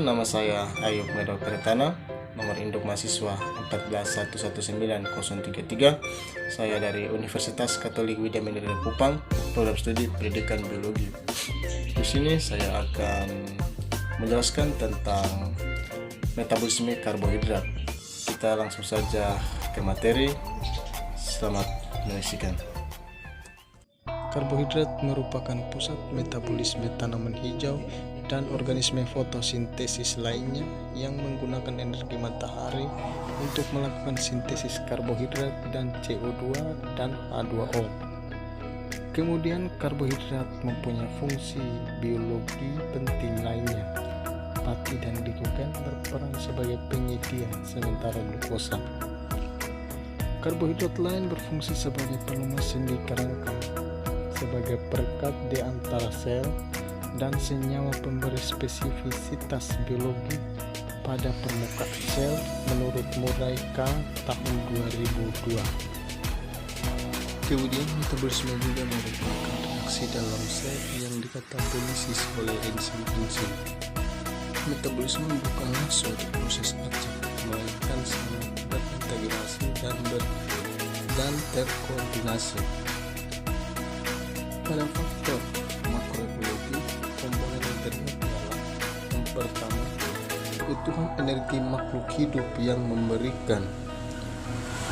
nama saya Ayub Medo Keretana, nomor induk mahasiswa 14119-033. Saya dari Universitas Katolik Widya Mandiri Kupang, program studi pendidikan biologi. Di sini saya akan menjelaskan tentang metabolisme karbohidrat. Kita langsung saja ke materi. Selamat menyaksikan. Karbohidrat merupakan pusat metabolisme tanaman hijau dan organisme fotosintesis lainnya yang menggunakan energi matahari untuk melakukan sintesis karbohidrat dan CO2 dan H2O. Kemudian karbohidrat mempunyai fungsi biologi penting lainnya. Pati dan glikogen berperan sebagai penyedia sementara glukosa. Karbohidrat lain berfungsi sebagai pelumas sendi kerangka, sebagai perekat di antara sel, dan senyawa pemberi spesifisitas biologi pada permukaan sel menurut Murray K. tahun 2002. Kemudian metabolisme juga merupakan reaksi dalam sel yang dikatabolisis oleh enzim-enzim. Metabolisme bukanlah suatu proses acak, melainkan sangat berintegrasi dan terkoordinasi. Pada faktor makroekologi, komponen yang terlihat adalah yang pertama, kebutuhan energi makhluk hidup yang memberikan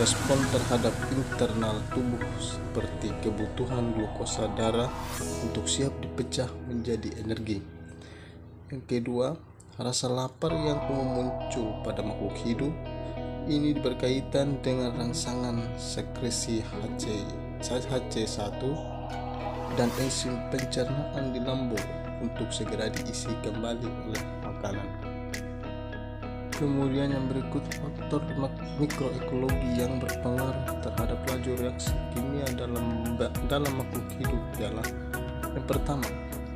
respon terhadap internal tubuh seperti kebutuhan glukosa darah untuk siap dipecah menjadi energi. Yang kedua, rasa lapar yang umum muncul pada makhluk hidup. Ini berkaitan dengan rangsangan sekresi HC1 dan enzim pencernaan di lambung untuk segera diisi kembali oleh makanan. Kemudian yang berikut, faktor mikroekologi yang berpengaruh terhadap laju reaksi kimia dalam makhluk hidup adalah yang pertama,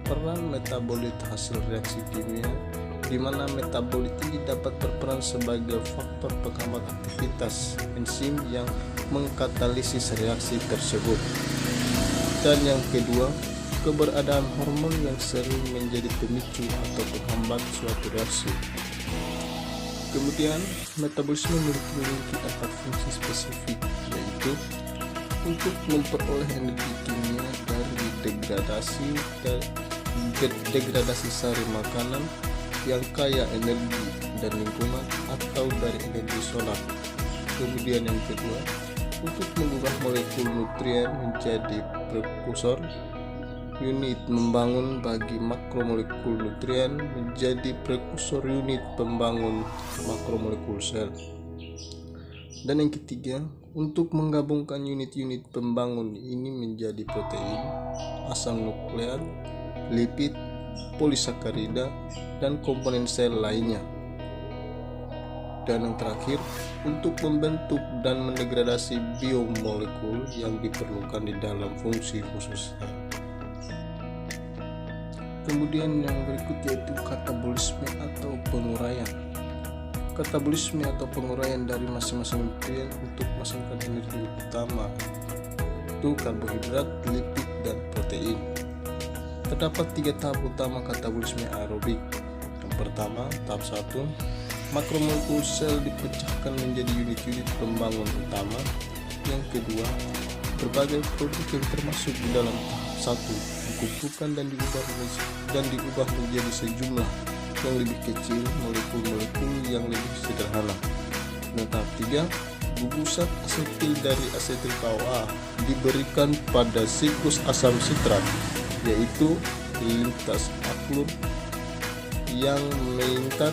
peran metabolit hasil reaksi kimia, di mana metabolit ini dapat berperan sebagai faktor penghambat aktivitas enzim yang mengkatalisis reaksi tersebut. Dan yang kedua, keberadaan hormon yang sering menjadi pemicu atau penghambat suatu reaksi. Kemudian, metabolisme memiliki 4 fungsi spesifik, yaitu untuk memperoleh energi kimia dari degradasi sari makanan yang kaya energi dan lingkungan atau dari energi solar. Kemudian yang kedua, untuk mengubah molekul nutrien menjadi prekursor unit membangun bagi makromolekul nutrien menjadi prekursor unit pembangun makromolekul sel. Dan yang ketiga, untuk menggabungkan unit-unit pembangun ini menjadi protein, asam nukleat, lipid, polisakarida, dan komponen sel lainnya. Dan yang terakhir, untuk membentuk dan mendegradasi biomolekul yang diperlukan di dalam fungsi khusus sel. Kemudian yang berikut yaitu katabolisme atau penguraian. Katabolisme atau penguraian dari masing-masing nutrien untuk menghasilkan energi utama, itu karbohidrat, lipid, dan protein. Terdapat 3 tahap utama katabolisme aerobik. Yang pertama, tahap 1, makromolekul sel dipecahkan menjadi unit-unit pembangun utama. Yang kedua, berbagai produk yang termasuk di dalam tahap 1 dikumpulkan dan diubah menjadi sejumlah yang lebih kecil molekul-molekul yang lebih sederhana. Dan tahap 3, gugusan asetil dari asetil KOA diberikan pada siklus asam sitrat, yaitu lintas aklur yang mengikat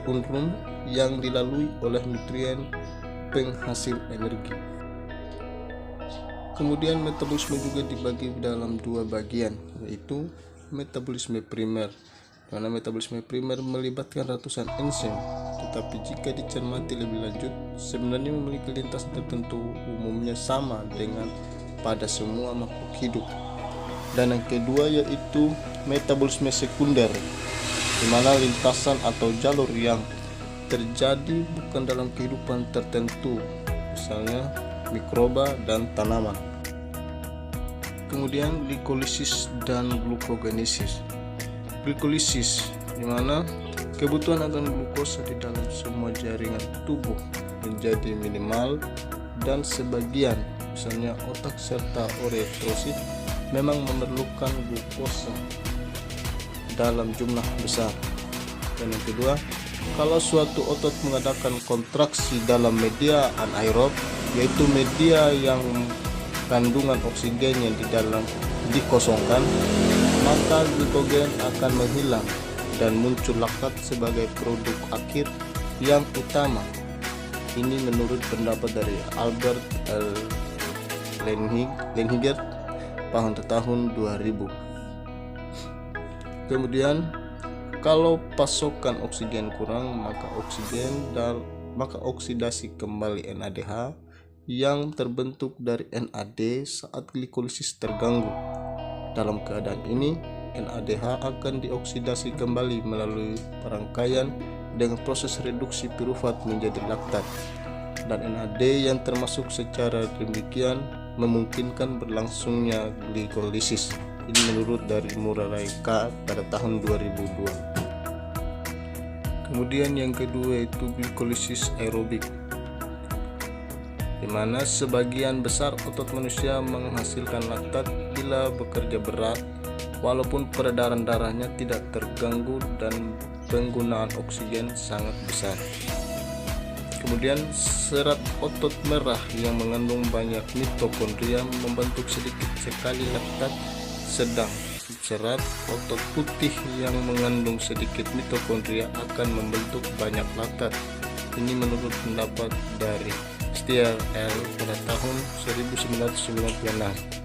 unsur yang dilalui oleh nutrien penghasil energi. Kemudian metabolisme juga dibagi dalam 2 bagian, yaitu metabolisme primer, di mana metabolisme primer melibatkan ratusan enzim, tetapi jika dicermati lebih lanjut sebenarnya memiliki lintasan tertentu, umumnya sama dengan pada semua makhluk hidup. Dan yang kedua yaitu metabolisme sekunder, di mana lintasan atau jalur yang terjadi bukan dalam kehidupan tertentu, misalnya mikroba dan tanaman. Kemudian glikolisis dan glukogenesis. Glikolisis di mana kebutuhan akan glukosa di dalam semua jaringan tubuh menjadi minimal, dan sebagian, misalnya otak serta eritrosit, memang memerlukan glukosa dalam jumlah besar. Dan yang kedua, kalau suatu otot mengadakan kontraksi dalam media anaerob, yaitu media yang kandungan oksigennya di dalam dikosongkan, maka glikogen akan menghilang dan muncul laktat sebagai produk akhir yang utama. Ini menurut pendapat dari Albert L. Lehigher pada tahun 2000. Kemudian, kalau pasokan oksigen kurang, maka oksidasi kembali NADH yang terbentuk dari NAD saat glikolisis terganggu. Dalam keadaan ini, NADH akan dioksidasi kembali melalui perangkaian dengan proses reduksi pirufat menjadi laktat, dan NAD yang termasuk secara demikian memungkinkan berlangsungnya glikolisis. Ini menurut dari Murray K. pada tahun 2002. Kemudian yang kedua itu glikolisis aerobik, di mana sebagian besar otot manusia menghasilkan laktat bila bekerja berat, walaupun peredaran darahnya tidak terganggu dan penggunaan oksigen sangat besar. Kemudian serat otot merah yang mengandung banyak mitokondria membentuk sedikit sekali laktat, sedang serat otot putih yang mengandung sedikit mitokondria akan membentuk banyak laktat. Ini menurut pendapat dari Stier L. pada tahun 1996.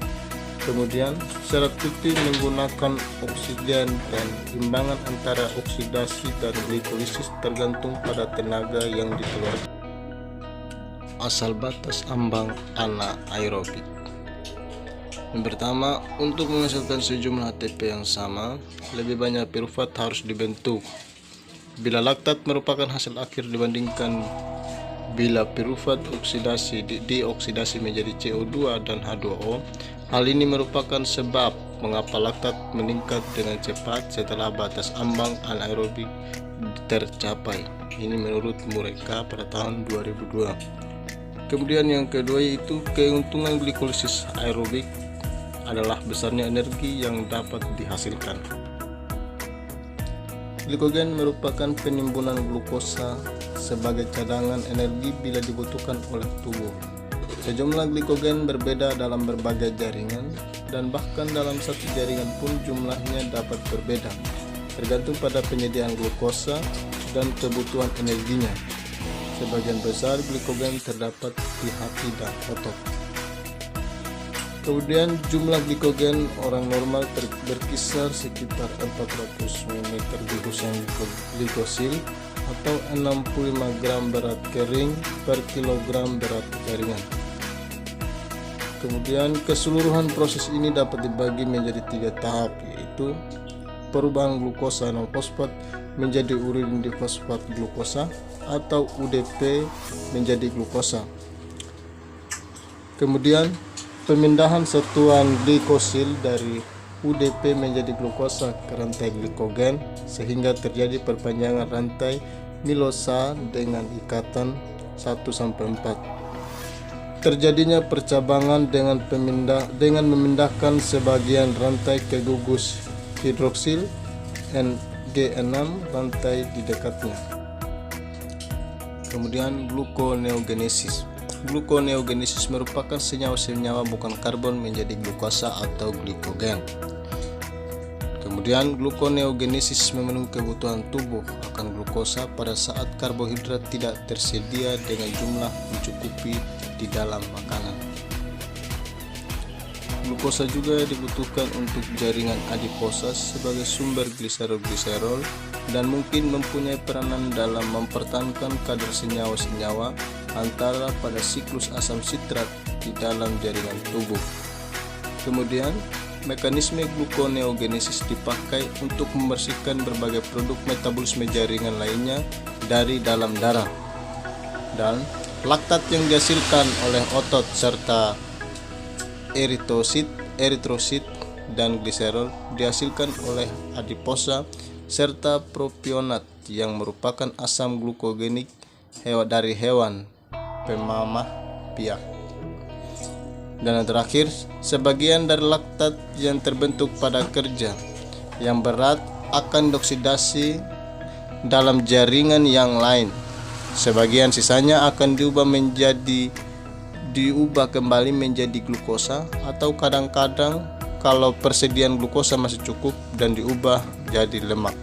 Kemudian serat putih menggunakan oksigen, dan imbangan antara oksidasi dan glikolisis tergantung pada tenaga yang dikeluarkan. Asal batas ambang anaerobik. Yang pertama, untuk menghasilkan sejumlah ATP yang sama, lebih banyak pirufat harus dibentuk. Bila laktat merupakan hasil akhir dibandingkan bila pirufat dioksidasi menjadi CO2 dan H2O, hal ini merupakan sebab mengapa laktat meningkat dengan cepat setelah batas ambang anaerobik tercapai. Ini menurut Mureka pada tahun 2002. Kemudian yang kedua yaitu keuntungan glikolisis aerobik adalah besarnya energi yang dapat dihasilkan. Glikogen merupakan penimbunan glukosa sebagai cadangan energi bila dibutuhkan oleh tubuh. Sejumlah glikogen berbeda dalam berbagai jaringan, dan bahkan dalam satu jaringan pun jumlahnya dapat berbeda, tergantung pada penyediaan glukosa dan kebutuhan energinya. Sebagian besar glikogen terdapat di hati dan otot. Kemudian jumlah glikogen orang normal berkisar sekitar 400 ml glikosil atau 65 gram berat kering per kilogram berat jaringan. Kemudian keseluruhan proses ini dapat dibagi menjadi 3 tahap, yaitu perubahan glukosa non-fosfat menjadi urin difosfat glukosa atau UDP menjadi glukosa. Kemudian pemindahan satuan glikosil dari UDP menjadi glukosa ke rantai glikogen sehingga terjadi perpanjangan rantai milosa dengan ikatan 1-4. Terjadinya percabangan dengan memindahkan sebagian rantai ke gugus hidroksil NG6 rantai di dekatnya. Kemudian gluconeogenesis. Gluconeogenesis merupakan senyawa-senyawa bukan karbon menjadi glukosa atau glikogen. Kemudian gluconeogenesis memenuhi kebutuhan tubuh akan glukosa pada saat karbohidrat tidak tersedia dengan jumlah mencukupi di dalam makanan. Glukosa juga dibutuhkan untuk jaringan adiposa sebagai sumber gliserol dan mungkin mempunyai peranan dalam mempertahankan kadar senyawa-senyawa antara pada siklus asam sitrat di dalam jaringan tubuh. Kemudian, mekanisme gluconeogenesis dipakai untuk membersihkan berbagai produk metabolisme jaringan lainnya dari dalam darah. Dan laktat yang dihasilkan oleh otot serta eritrosit dan gliserol dihasilkan oleh adiposa serta propionat yang merupakan asam glukogenik dari hewan pemamah biak. Dan yang terakhir, sebagian dari laktat yang terbentuk pada kerja yang berat akan dioksidasi dalam jaringan yang lain. Sebagian sisanya akan diubah kembali menjadi glukosa, atau kadang-kadang kalau persediaan glukosa masih cukup dan diubah jadi lemak.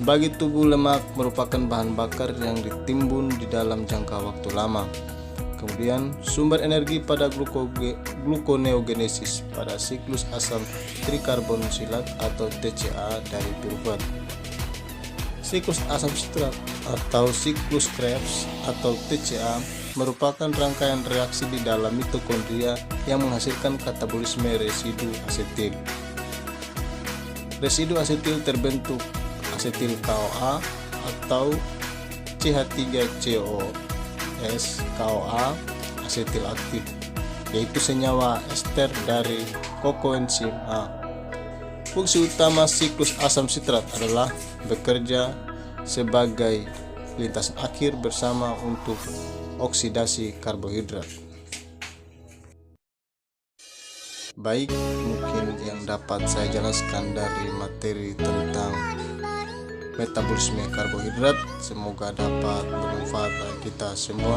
Bagi tubuh, lemak merupakan bahan bakar yang ditimbun di dalam jangka waktu lama. Kemudian sumber energi pada gluconeogenesis pada siklus asam trikarbonsilat atau TCA dari piruvat. Siklus asam sitrat atau siklus Krebs atau TCA merupakan rangkaian reaksi di dalam mitokondria yang menghasilkan katabolisme residu asetil. Residu asetil terbentuk asetil CoA atau CH3COS CoA asetil aktif, yaitu senyawa ester dari kokoenzim A. Fungsi utama siklus asam sitrat adalah bekerja sebagai lintasan akhir bersama untuk oksidasi karbohidrat. Baik, mungkin yang dapat saya jelaskan dari materi tentang metabolisme karbohidrat. Semoga dapat bermanfaat bagi kita semua.